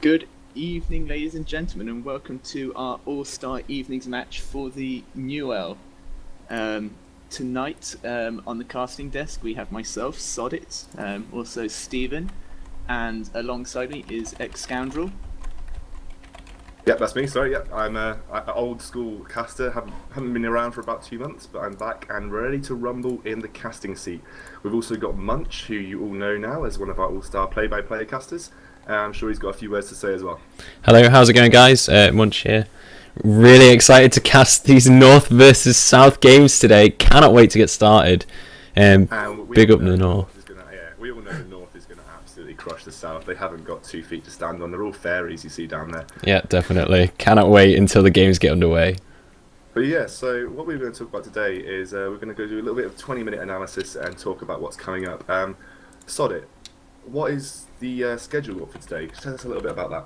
Good evening, ladies and gentlemen, and welcome to our All-Star Evenings match for the New L. Tonight, on the casting desk, we have myself, Sodit, also Stephen, and alongside me is Ex-Scoundrel. Yep, that's me. Sorry, yep. I'm an old school caster. Haven't been around for about 2 months, but I'm back and ready to rumble in the casting seat. We've also got Munch, who you all know now as one of our all-star play-by-play casters. I'm sure he's got a few words to say as well. Hello, how's it going, guys? Munch here. Really excited to cast these North versus South games today. Cannot wait to get started. Big up the North. We all know the North is going to absolutely crush the South. They haven't got 2 feet to stand on. They're all fairies you see down there. Yeah, definitely. Cannot wait until the games get underway. But yeah, so what we're going to talk about today is we're going to go do a little bit of 20-minute analysis and talk about what's coming up. Sodit, what is the schedule for today? Tell us a little bit about that.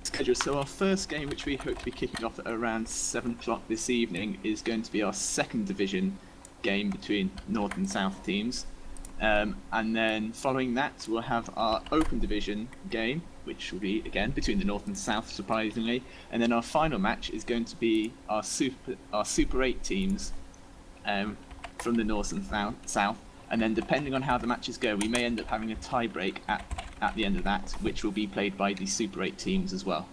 Schedule. So our first game, which we hope to be kicking off at around 7 o'clock this evening, is going to be our second division game between North and South teams. And then following that, we'll have our open division game, which will be, again, between the North and South, surprisingly. And then our final match is going to be our Super 8 teams from the North and South. And then depending on how the matches go, we may end up having a tie-break at the end of that, which will be played by the Super 8 teams as well.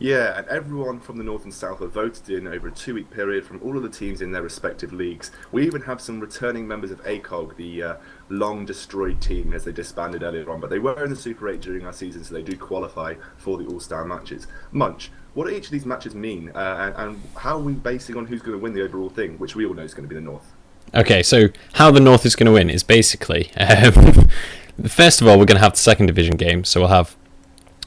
Yeah, and everyone from the North and South have voted in over a 2-week period from all of the teams in their respective leagues. We even have some returning members of ACOG, the long-destroyed team, as they disbanded earlier on, but they were in the Super 8 during our season, so they do qualify for the All-Star matches. Munch, what do each of these matches mean, and how are we basing on who's going to win the overall thing, which we all know is going to be the North? Okay, so how the North is going to win is basically... first of all, we're going to have the second division game, so we'll have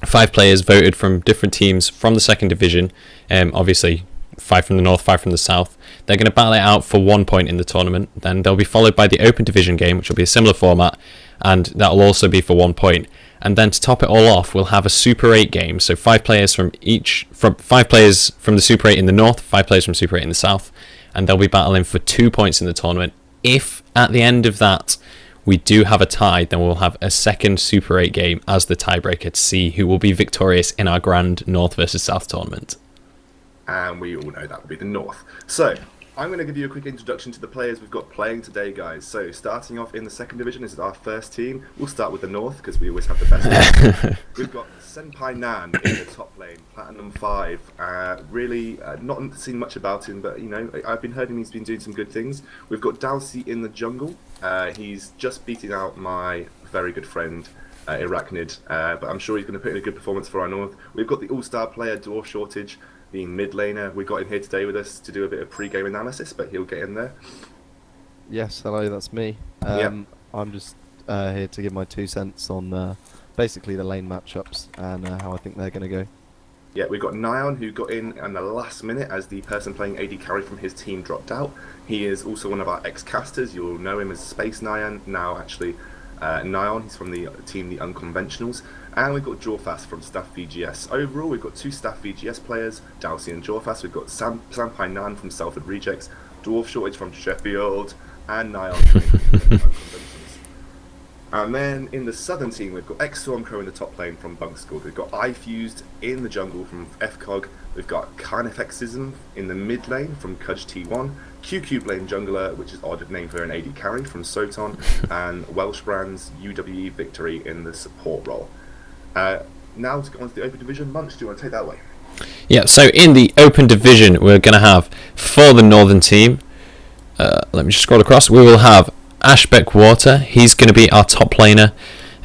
5 players voted from different teams from the second division. Obviously, 5 from the North, 5 from the South. They're going to battle it out for 1 point in the tournament. Then they'll be followed by the open division game, which will be a similar format, and that will also be for 1 point. And then to top it all off, we'll have a Super 8 game. So 5 players from the Super 8 in the North, 5 players from Super 8 in the South, and they'll be battling for 2 points in the tournament. If at the end of that we do have a tie, then we'll have a second Super 8 game as the tiebreaker to see who will be victorious in our grand North versus South tournament. And we all know that will be the North. So, I'm going to give you a quick introduction to the players we've got playing today, guys. So, starting off in the second division is our first team. We'll start with the North, because we always have the best. We've got Senpai Nan in the top lane, Platinum 5. Really, not seen much about him, but, you know, I've been hearing he's been doing some good things. We've got Dalsy in the jungle. He's just beating out my very good friend, Arachnid, but I'm sure he's going to put in a good performance for our North. We've got the all-star player, Dwarf Shortage, being mid laner. We got him here today with us to do a bit of pre-game analysis, but he'll get in there. Yes, hello, that's me. I'm just here to give my 2 cents on basically the lane matchups and how I think they're going to go. Yeah, we've got Nyan, who got in the last minute as the person playing AD carry from his team dropped out. He is also one of our ex-casters. You'll know him as Space Nyan, now actually Nyan. He's from the team The Unconventionals. And we've got Jorfas from Staff VGS. Overall, we've got 2 Staff VGS players, Dalsy and Jorfas. We've got Senpai Nan from Salford Rejects, Dwarf Shortage from Sheffield, and Nyan from The Unconventionals. And then in the southern team, we've got X-Stormcrow in the top lane from Bunk School. We've got iFused in the jungle from FCOG. We've got Carnifexism in the mid lane from Cudge T1. QQ Lane Jungler, which is odd name for an AD carry from Soton. And Welsh Brands UWE Victory in the support role. Now to go on to the open division. Munch, do you want to take that away? Yeah, so in the open division, we're going to have, for the northern team, let me just scroll across, we will have Ashbeck Water. He's going to be our top laner.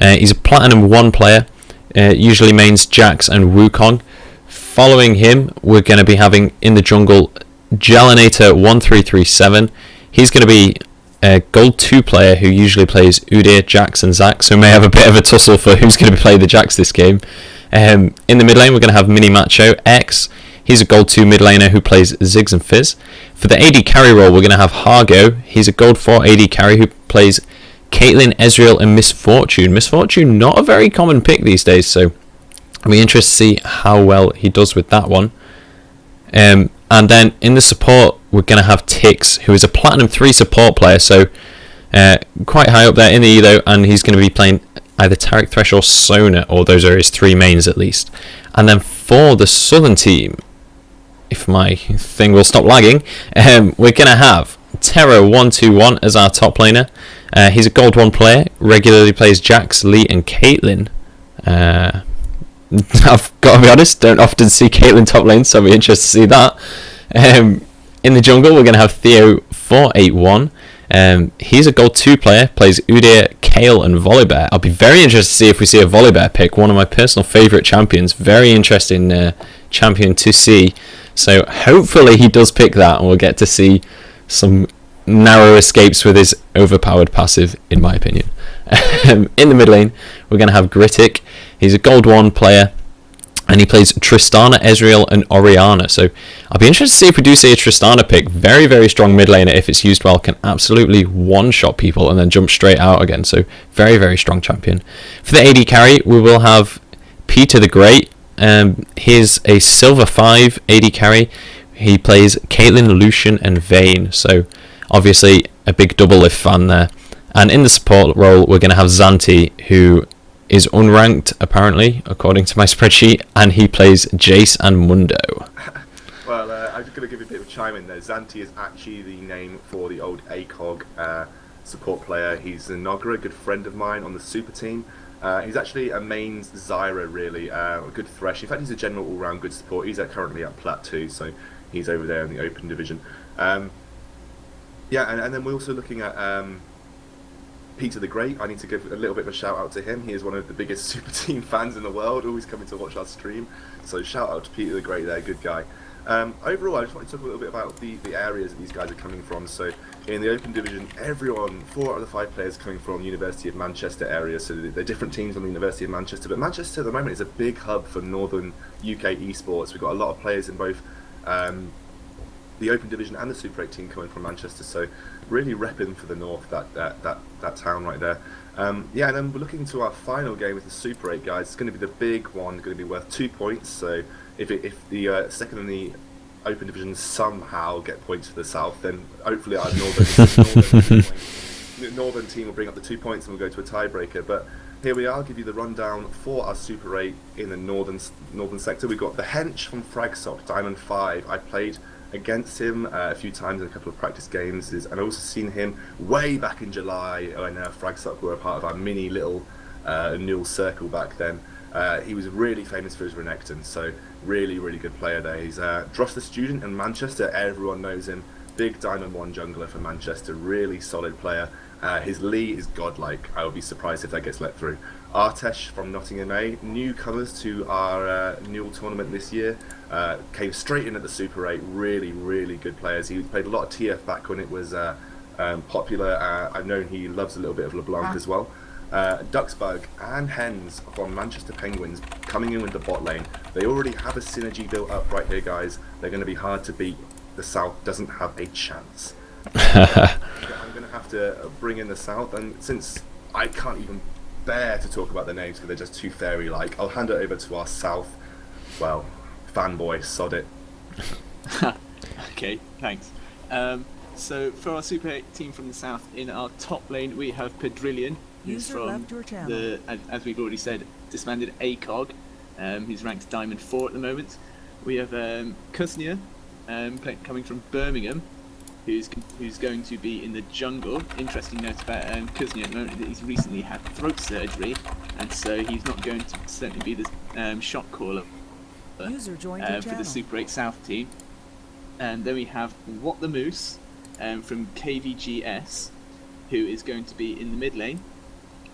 He's a Platinum 1 player, usually mains Jax and Wukong. Following him, we're going to be having in the jungle Gelinator 1337. He's going to be a Gold 2 player who usually plays Udyr, Jax and Zac, so we may have a bit of a tussle for who's going to be playing the Jax this game. In the mid lane, we're going to have Mini Macho X. He's a Gold 2 mid laner who plays Ziggs and Fizz. For the AD carry role, we're going to have Hargo. He's a Gold 4 AD carry who plays Caitlyn, Ezreal and Misfortune. Misfortune, not a very common pick these days, so I'll be interested to see how well he does with that one. And then in the support, we're going to have Tix, who is a Platinum 3 support player, so quite high up there in the Edo, and he's going to be playing either Tarek, Thresh or Sona, or those are his 3 mains at least. And then for the Southern team, if my thing will stop lagging, we're going to have Terra121 as our top laner. He's a Gold 1 player, regularly plays Jax, Lee and Caitlyn. I've got to be honest, don't often see Caitlyn top lane, so I'll be interested to see that. In the jungle, we're going to have Theo481. He's a Gold 2 player, plays Udyr, Kayle and Volibear. I'll be very interested to see if we see a Volibear pick, one of my personal favourite champions. Very interesting champion to see. So hopefully he does pick that and we'll get to see some narrow escapes with his overpowered passive, in my opinion. In the mid lane, we're going to have Grittic. He's a Gold 1 player, and he plays Tristana, Ezreal, and Orianna. So I'll be interested to see if we do see a Tristana pick. Very, very strong mid laner, if it's used well, can absolutely one-shot people and then jump straight out again. So very, very strong champion. For the AD carry, we will have Peter the Great. He's a Silver 5 AD carry. He plays Caitlyn, Lucian, and Vayne. So obviously a big double lift fan there. And in the support role, we're going to have Xanti, who is unranked, apparently, according to my spreadsheet, and he plays Jace and Mundo. Well, I'm just going to give you a bit of a chime in there. Xanti is actually the name for the old ACOG support player. He's a Nogra, a good friend of mine on the super team. He's actually a mains Zyra, really, a good Thresh. In fact, he's a general all-round good support. He's currently at Plat 2, so he's over there in the open division. Yeah, and then we're also looking at Peter the Great. I need to give a little bit of a shout out to him. He is one of the biggest super team fans in the world, always coming to watch our stream. So shout out to Peter the Great there, good guy. Overall, I just want to talk a little bit about the areas that these guys are coming from. So in the open division, 4 out of the 5 players coming from University of Manchester area. So they're different teams on the University of Manchester. But Manchester at the moment is a big hub for northern UK esports. We've got a lot of players in both the open division and the Super 8 team coming from Manchester, so really repping for the north, that town right there. Yeah, and then we're looking to our final game with the Super 8 guys. It's going to be the big one, going to be worth 2 points. So if the second and the open division somehow get points for the south, then hopefully our northern team will bring up the 2 points and we'll go to a tiebreaker. But here we are, I'll give you the rundown for our Super 8 in the northern sector. We've got the Hench from Fragsock, Diamond 5. I played against him a few times in a couple of practice games, and I've also seen him way back in July when Fragsock were a part of our mini little Newell circle back then. He was really famous for his Renekton, so really, really good player there. He's Dross the Student in Manchester, everyone knows him. Big Diamond 1 jungler for Manchester, really solid player. His Lee is godlike. I would be surprised if that gets let through. Artesh from Nottingham A, newcomers to our Newell tournament this year, came straight in at the Super 8. Really, really good players. He played a lot of TF back when it was popular. I've known he loves a little bit of LeBlanc as well. Duxbug and Hens from Manchester Penguins coming in with the bot lane. They already have a synergy built up right here, guys. They're going to be hard to beat. The South doesn't have a chance. I'm going to have to bring in the South, and since I can't even bear to talk about the names because they're just too fairy-like, I'll hand it over to our South, well, fanboy, sod it. Okay, thanks. So for our Super 8 team from the South, in our top lane we have Pedrillion, who's from the, as we've already said, disbanded ACOG. He's ranked Diamond 4 at the moment. We have Kuznia, coming from Birmingham, who's going to be in the jungle. Interesting note about Kuznia at the moment that he's recently had throat surgery, and so he's not going to certainly be the shot caller for the Super 8 South team. And then we have What the Moose from KVGS, who is going to be in the mid lane.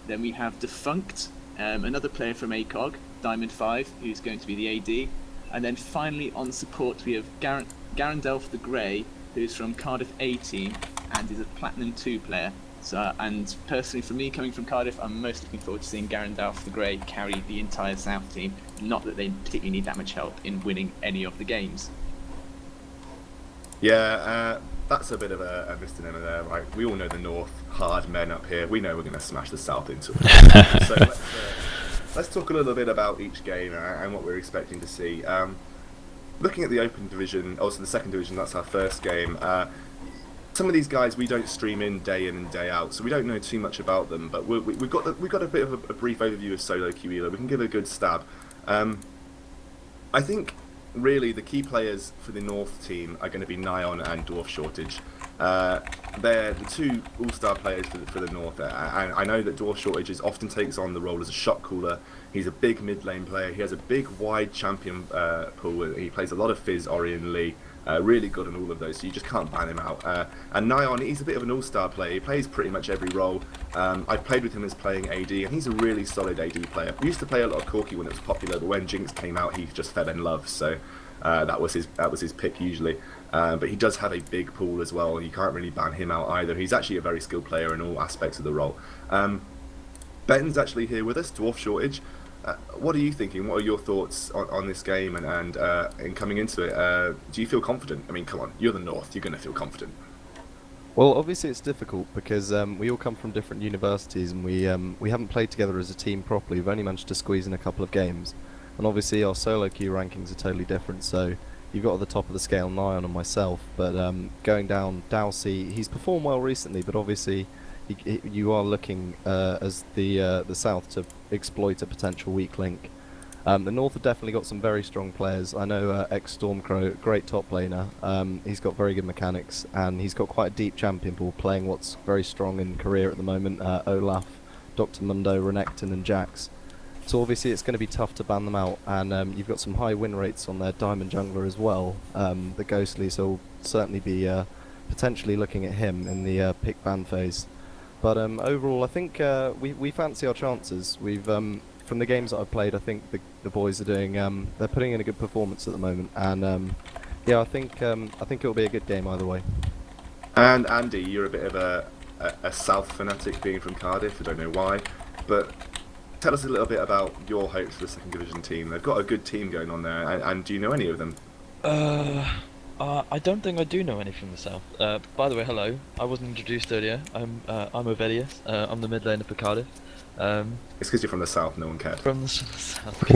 Then we have Defunct, another player from ACOG, Diamond 5, who's going to be the AD. And then finally on support we have Garandelf the Grey, who's from Cardiff A team and is a Platinum 2 player. So, and personally for me, coming from Cardiff, I'm most looking forward to seeing Garandelf the Grey carry the entire South team. Not that they particularly need that much help in winning any of the games. Yeah, that's a bit of a misnomer there. Right? We all know the North, hard men up here. We know we're going to smash the South into it. So let's talk a little bit about each game and what we're expecting to see. Looking at the open division, also the second division, that's our first game. some of these guys we don't stream in and day out, so we don't know too much about them. But we've got a bit of a brief overview of solo queue Elo. We can give it a good stab. I think really the key players for the North team are going to be Nyon and Dwarf Shortage. They're the two all-star players for the North, and I know that Dwarf Shortage often takes on the role as a shot caller. He's a big mid lane player. He has a big wide champion pool. He plays a lot of Fizz, Ori and Lee. Really good on all of those, so you just can't ban him out. And Nyon, he's a bit of an all-star player. He plays pretty much every role. I've played with him as playing AD, and he's a really solid AD player. We used to play a lot of Corki when it was popular, but when Jinx came out, he just fell in love. So that was his pick usually. But he does have a big pool as well, and you can't really ban him out either. He's actually a very skilled player in all aspects of the role. Ben's actually here with us, Dwarf Shortage. What are you thinking? What are your thoughts on this game and in coming into it? Do you feel confident? I mean, come on, you're the North. You're going to feel confident. Well, obviously it's difficult because we all come from different universities and we haven't played together as a team properly. We've only managed to squeeze in a couple of games, and obviously our solo queue rankings are totally different. So you've got at the top of the scale Nyon and myself, but going down Dowsey, he's performed well recently, but obviously you are looking as the South to exploit a potential weak link. The North have definitely got some very strong players. I know ex-Stormcrow, great top laner. He's got very good mechanics, and he's got quite a deep champion pool, playing what's very strong in career at the moment. Olaf, Dr. Mundo, Renekton and Jax. So obviously it's going to be tough to ban them out, and you've got some high win rates on their Diamond Jungler as well, the Ghostly, so we'll certainly be potentially looking at him in the pick ban phase. But overall, I think we fancy our chances. We've from the games that I've played, I think the boys are doing they're putting in a good performance at the moment, and yeah, I think it'll be a good game either way. And Andy, you're a bit of a South fanatic, being from Cardiff. I don't know why, but tell us a little bit about your hopes for the second division team. They've got a good team going on there, and do you know any of them? I don't think I do know any from the south. By the way, hello. I wasn't introduced earlier. I'm Ovelius. I'm the mid laner for Cardiff. It's because you're from the south. No one cared. From the south.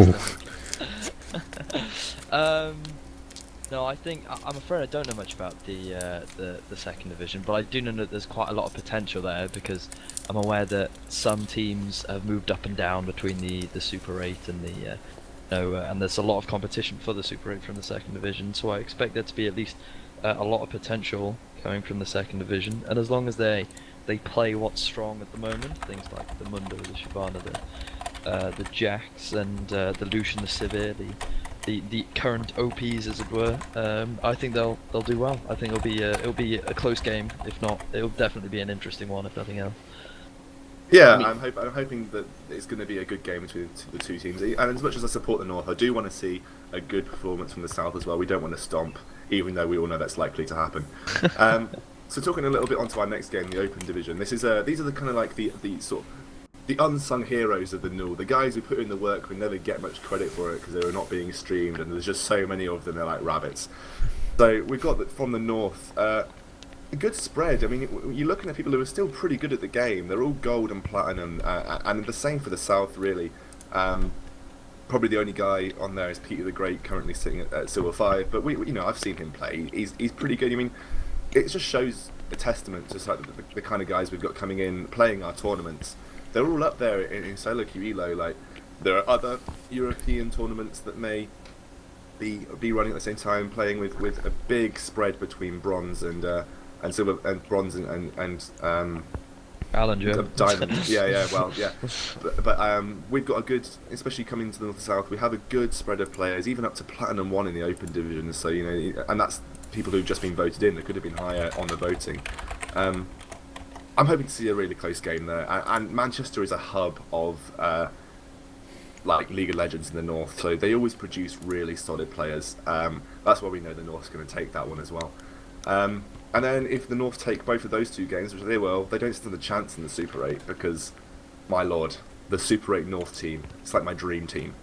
No, I think I'm afraid I don't know much about the second division, but I do know that there's quite a lot of potential there because I'm aware that some teams have moved up and down between the Super 8 and the and there's a lot of competition for the Super 8 from the second division, so I expect there to be at least a lot of potential coming from the second division, and as long as they play what's strong at the moment, things like the Mundo, the Shyvana, the Jax, and the Lucian, the Sivir, the current OPs as it were, I think they'll do well. I think it'll be a close game. If not, it'll definitely be an interesting one, if nothing else. Yeah, I'm hoping that it's going to be a good game between the two teams. And as much as I support the North, I do want to see a good performance from the South as well. We don't want to stomp, even though we all know that's likely to happen. So talking a little bit onto our next game, the Open Division. These are the kind of like the sort of the unsung heroes of the NUL. The guys who put in the work who never get much credit for it because they were not being streamed, and there's just so many of them. They're like rabbits. So we've got from the North. A good spread. I mean, you're looking at people who are still pretty good at the game. They're all gold and platinum, and the same for the South, really. Probably the only guy on there is Peter the Great, currently sitting at Silver 5. But I've seen him play. He's pretty good. I mean, it just shows a testament to like the kind of guys we've got coming in playing our tournaments. They're all up there in solo queue Elo. Like, there are other European tournaments that may be running at the same time, playing with a big spread between bronze and silver and bronze and Alan Jones. Diamond. yeah, but we've got a good, especially coming to the North and South, we have a good spread of players, even up to Platinum 1 in the Open Division. So and that's people who've just been voted in. They could have been higher on the voting. I'm hoping to see a really close game there. And Manchester is a hub of like League of Legends in the North, so they always produce really solid players. That's why we know the North's going to take that one as well. And then if the North take both of those two games, which they will, they don't stand a chance in the Super 8 because, my lord, the Super 8 North team, it's like my dream team.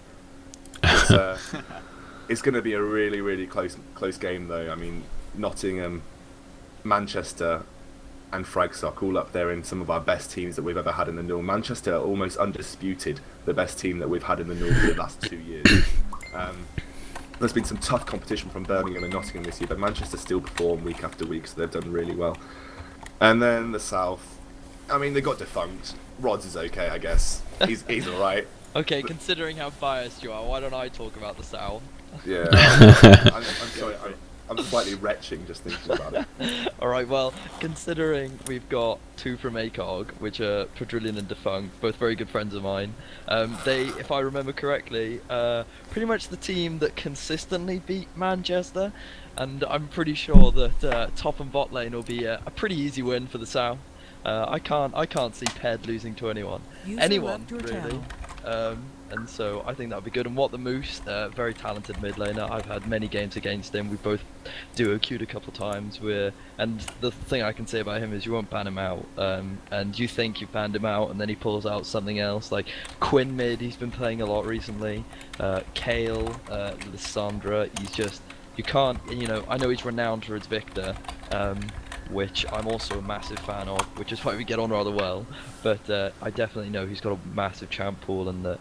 It's going to be a really, really close game though. I mean, Nottingham, Manchester and Fragsock all up there in some of our best teams that we've ever had in the NUL. Manchester are almost undisputed the best team that we've had in the NUL for the last 2 years. there's been some tough competition from Birmingham and Nottingham this year, but Manchester still perform week after week, so they've done really well. And then the South, I mean, they got defunct. Rods is okay, I guess. He's all right. Okay, considering how biased you are, why don't I talk about the South? Yeah, I'm sorry. I'm slightly retching just thinking about it. Alright, well, considering we've got two from ACOG, which are Pedrillion and Defunct, both very good friends of mine, they, if I remember correctly, pretty much the team that consistently beat Manchester, and I'm pretty sure that top and bot lane will be a pretty easy win for the South. I can't see Ped losing to anyone, really. And so I think that would be good. And What the Moose, very talented mid laner. I've had many games against him. We both duo queued a couple times. And the thing I can say about him is you won't ban him out. And you think you've banned him out, and then he pulls out something else. Like Quinn mid, he's been playing a lot recently. Kale, Lissandra, he's just, you can't, I know he's renowned for his Victor. Which I'm also a massive fan of, which is why we get on rather well. But I definitely know he's got a massive champ pool, and that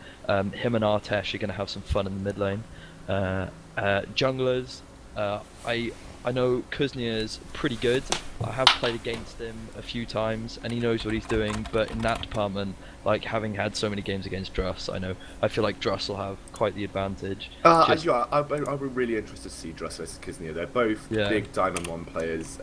him and Artesh are going to have some fun in the mid lane. Junglers, I know Kuznier's pretty good. I have played against him a few times, and he knows what he's doing. But in that department, like having had so many games against Druss, I feel like Druss will have quite the advantage. As you are, I'll be really interested to see Druss versus Kuznier. They're both big Diamond 1 players.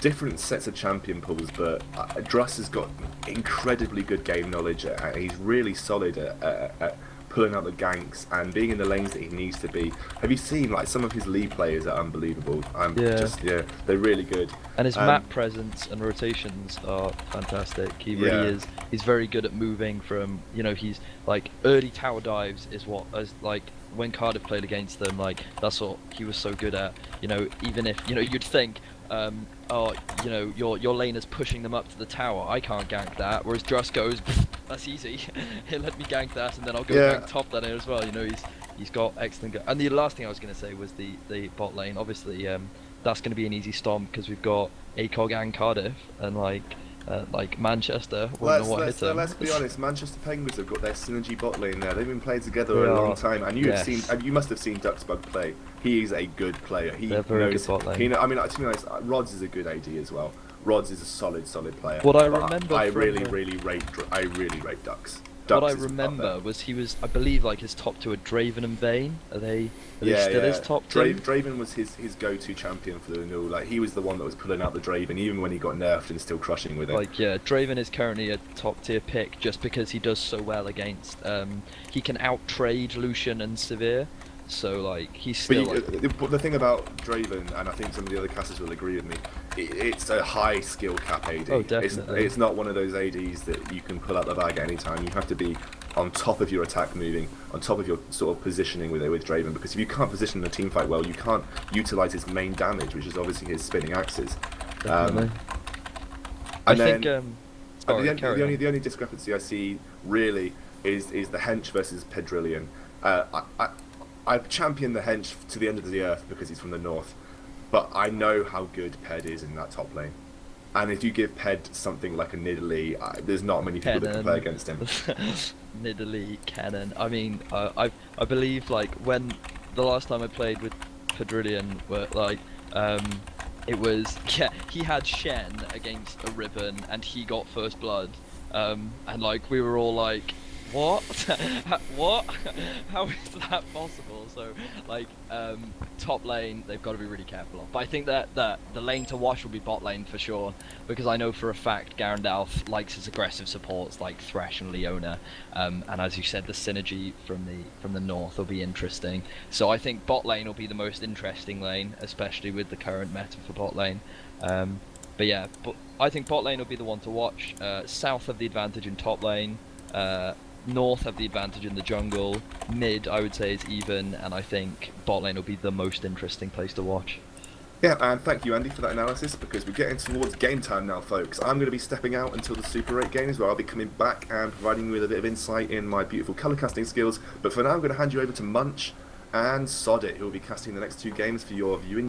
Different sets of champion pools, but Druss has got incredibly good game knowledge. He's really solid at pulling out the ganks and being in the lanes that he needs to be. Have you seen like some of his lead players are unbelievable? They're really good. And his map presence and rotations are fantastic. He really is. He's very good at moving from, he's like early tower dives is what, as like when Cardiff played against them, like that's what he was so good at. Even if you'd think, your laner's pushing them up to the tower, I can't gank that. Whereas Druss goes, that's easy. He'll let me gank that, and then I'll go gank top laner as well. He's got excellent. And the last thing I was going to say was the bot lane. Obviously, that's going to be an easy stomp because we've got ACOG and Cardiff, and like Manchester. Let's be honest. Manchester Penguins have got their synergy bot lane there. They've been playing together a long time, and you must have seen Duxbug play. He is a good player. They're very good bot lane. To be honest, Rods is a good AD as well. Rods is a solid player. What I remember, I really rate Dux. What I remember was I believe like his top two are Draven and Vayne. Are they still his top two? Draven was his go-to champion for the renewal. Like he was the one that was pulling out the Draven, even when he got nerfed and still crushing with it. Draven is currently a top tier pick just because he does so well against. He can out trade Lucian and Severe. So like he's still. But the thing about Draven, and I think some of the other casters will agree with me, it's a high skill cap AD. Oh, definitely. It's not one of those ADs that you can pull out the bag at any time. You have to be on top of your attack moving, on top of your sort of positioning with Draven, because if you can't position the team fight well, you can't utilize his main damage, which is obviously his spinning axes. Definitely. The only discrepancy I see really is the hench versus Pedrillion. I've championed the hench to the end of the earth because he's from the north, but I know how good Ped is in that top lane. And if you give Ped something like a Nidalee, there's not many people that can play against him. Nidalee, Cannon. I mean, I believe like when the last time I played with Pedrillion, it was he had Shen against a Ribbon and he got first blood, and like we were all like, what? What? How is that possible? So, like, top lane, they've got to be really careful of. But I think that the lane to watch will be bot lane for sure, because I know for a fact Garandalf likes his aggressive supports like Thresh and Leona, and as you said, the synergy from the north will be interesting. So I think bot lane will be the most interesting lane, especially with the current meta for bot lane. But yeah, I think bot lane will be the one to watch. South have the advantage in top lane. North have the advantage in the jungle. Mid, I would say, is even, and I think bot lane will be the most interesting place to watch. Yeah, and thank you, Andy, for that analysis, because we're getting towards game time now, folks. I'm going to be stepping out until the Super 8 games, where I'll be coming back and providing you with a bit of insight in my beautiful colour casting skills. But for now, I'm going to hand you over to Munch and Sod It, who will be casting the next two games for your viewing.